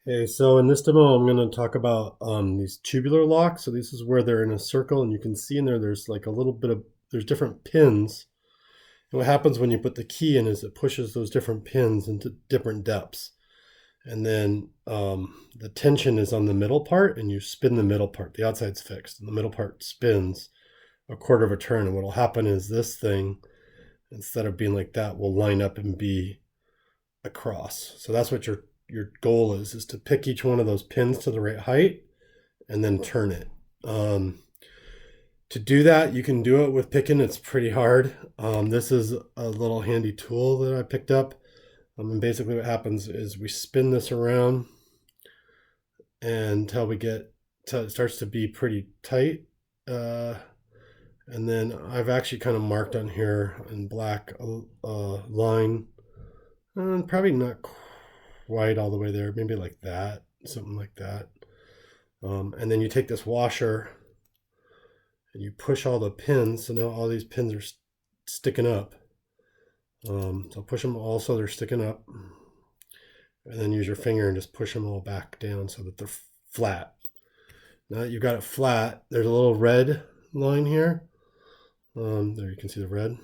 Okay, so in this demo, I'm going to talk about these tubular locks. So this is where they're in a circle, and you can see in there, there's like a little bit of, there's different pins. And what happens when you put the key in is it pushes those different pins into different depths. And then the tension is on the middle part, and you spin the middle part. The outside's fixed, and the middle part spins a quarter of a turn. And what will happen is this thing, instead of being like that, will line up and be across. So that's what your goal is to pick each one of those pins to the right height and then turn it. To do that, you can do it with picking. It's pretty hard. This is a little handy tool that I picked up. And basically what happens is we spin this around until we get till it starts to be pretty tight. And then I've actually kind of marked on here in black a line, probably not quite all the way there, maybe like that, something like that. And then you take this washer and you push all the pins. So now all these pins are sticking up. So push them all so they're sticking up. And then use your finger and just push them all back down so that they're flat. Now that you've got it flat, there's a little red line here. There you can see the red.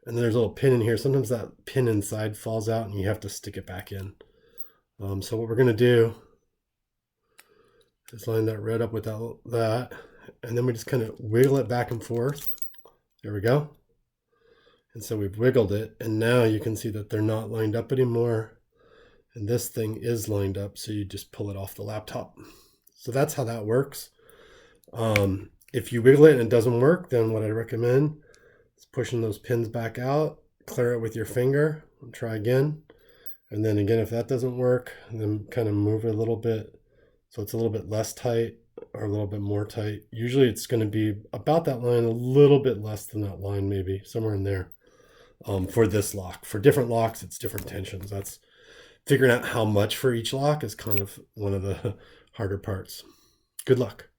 And then there's a little pin in here. Sometimes that pin inside falls out and you have to stick it back in. So what we're going to do is line that red up with that. And then we just kind of wiggle it back and forth. There we go. And so we've wiggled it. And now you can see that they're not lined up anymore. And this thing is lined up. So you just pull it off the laptop. So that's how that works. If you wiggle it and it doesn't work, then what I recommend is pushing those pins back out, clear it with your finger, and try again. And then again, if that doesn't work, then kind of move it a little bit so it's a little bit less tight or a little bit more tight. Usually it's going to be about that line, a little bit less than that line, maybe somewhere in there. For this lock. For different locks, it's different tensions. That's figuring out how much for each lock is kind of one of the harder parts. Good luck.